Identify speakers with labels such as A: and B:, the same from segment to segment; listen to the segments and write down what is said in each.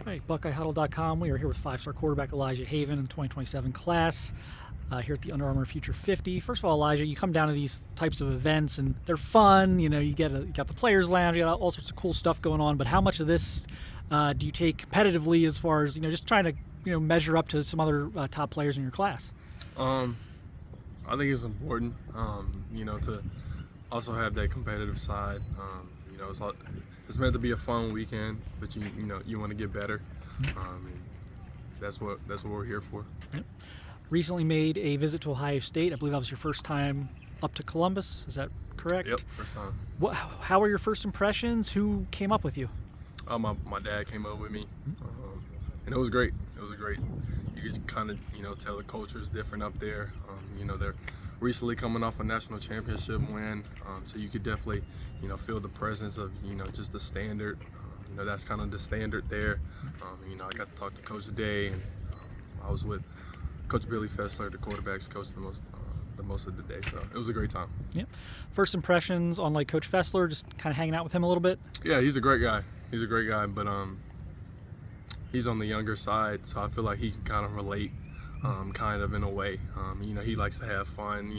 A: Right, BuckeyeHuddle.com. We are here with five-star quarterback Elijah Haven in the 2027 class here at the Under Armour Future 50. First of all, Elijah, you come down to these types of events and they're fun. You know, you got the players' lounge, you got all sorts of cool stuff going on. But how much of this do you take competitively, as far as just trying to measure up to some other top players in your class?
B: I think it's important, to also have that competitive side. It's meant to be a fun weekend, but you want to get better, and that's what we're here for.
A: Yep. Recently made a visit to Ohio State. I believe that was your first time up to Columbus. Is that correct?
B: Yep, first time.
A: How were your first impressions? Who came up with you?
B: My dad came up with me, and it was great. It was great. You could kind of tell the culture is different up there. They're recently coming off a national championship win, so you could definitely feel the presence of just the standard. That's kind of the standard there. I got to talk to Coach Day, and I was with Coach Billy Fesler, the quarterbacks coach, the most of the day. So it was a great time.
A: Yeah. First impressions on Coach Fesler, just kind of hanging out with him a little bit.
B: Yeah, he's a great guy. He's a great guy, but he's on the younger side, so I feel like he can kind of relate, kind of in a way. He likes to have fun,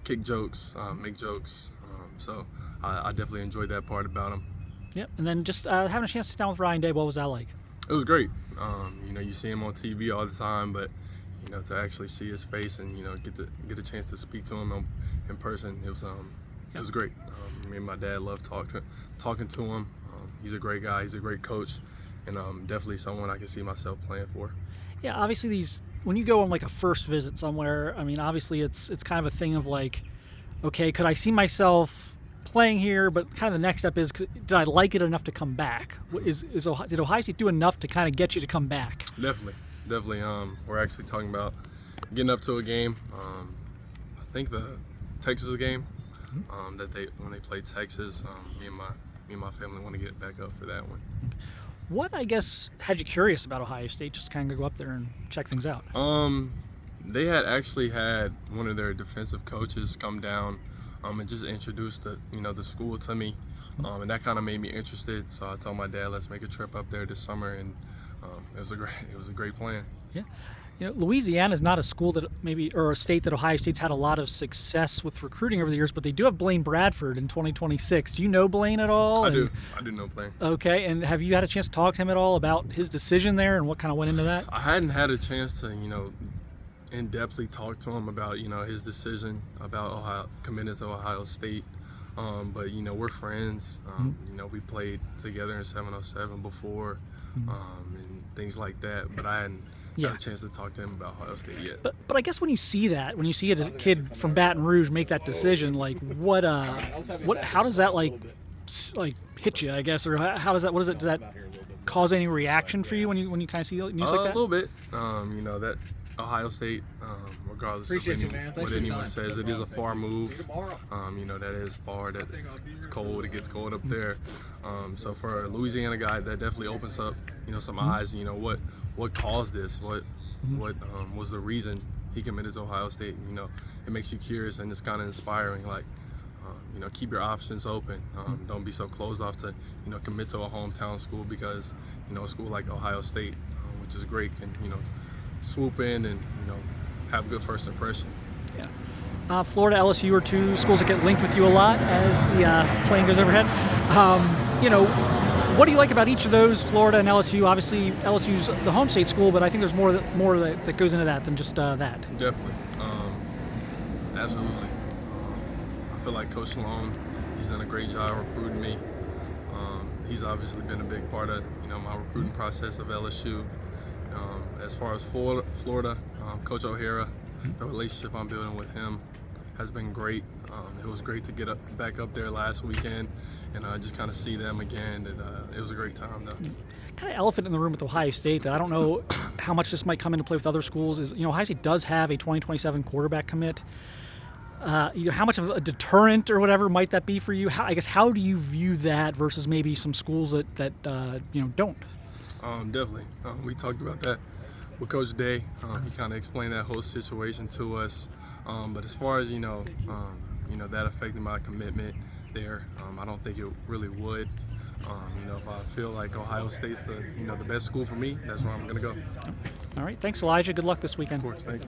B: kick jokes, make jokes. So I definitely enjoyed that part about him.
A: Yep. And then just having a chance to sit down with Ryan Day, what was that like?
B: It was great. You see him on TV all the time, but to actually see his face and get a chance to speak to him in person, it was great. Me and my dad loved talking to him. He's a great guy. He's a great coach, and definitely someone I can see myself playing for.
A: Yeah, obviously when you go on a first visit somewhere, I mean, obviously it's kind of a thing of okay, could I see myself playing here? But kind of the next step is, did I like it enough to come back? Did Ohio State do enough to kind of get you to come back?
B: Definitely. We're actually talking about getting up to a game. I think the Texas game when they played Texas. Me and my family want to get back up for that one.
A: What, I guess, had you curious about Ohio State, just to kind of go up there and check things out?
B: They had actually had one of their defensive coaches come down and just introduce the school to me, and that kind of made me interested. So I told my dad, let's make a trip up there this summer, and it was a great plan.
A: Yeah. Louisiana is not a school or a state that Ohio State's had a lot of success with recruiting over the years, but they do have Blaine Bradford in 2026. Do you know Blaine at all?
B: I do know Blaine.
A: Okay, and have you had a chance to talk to him at all about his decision there and what kind of went into that?
B: I hadn't had a chance to, in-depthly talk to him about, his decision about committing to Ohio State. But, we're friends. We played together in 707 before, and things like that. But I hadn't had a chance to talk to him about Ohio State yet.
A: But I guess when you see a kid from Baton Rouge make that decision, how does that hit you, I guess, or does that cause any reaction for you when you kind of see news like that?
B: A little bit. That Ohio State, regardless of what anyone says, it is a far move. That is far. That it's cold. It gets cold up there. So for a Louisiana guy, that definitely opens up, some eyes. What caused this? What was the reason he committed to Ohio State? It makes you curious, and it's kind of inspiring. Keep your options open. Don't be so closed off to commit to a hometown school, because a school like Ohio State, which is great, can swoop in and have a good first impression.
A: Yeah. Florida, LSU are two schools that get linked with you a lot as the plane goes overhead. What do you like about each of those, Florida and LSU? Obviously, LSU's the home state school, but I think there's more that goes into that than just that.
B: Definitely. Absolutely. I feel like Coach Sloan, he's done a great job recruiting me. He's obviously been a big part of my recruiting process of LSU. As far as Florida, Coach O'Hara, the relationship I'm building with him has been great. It was great to get back up there last weekend and just kind of see them again. And it was a great time, though.
A: Kind of elephant in the room with Ohio State that I don't know how much this might come into play with other schools is, Ohio State does have a 2027 quarterback commit. How much of a deterrent or whatever might that be for you? How do you view that versus maybe some schools that don't?
B: Definitely. We talked about that with Coach Day. He kind of explained that whole situation to us. But as far as that affected my commitment there, I don't think it really would. You know, if I feel like Ohio State's the best school for me, that's where I'm going to go.
A: All right. Thanks, Elijah. Good luck this weekend.
B: Of course. Thank you.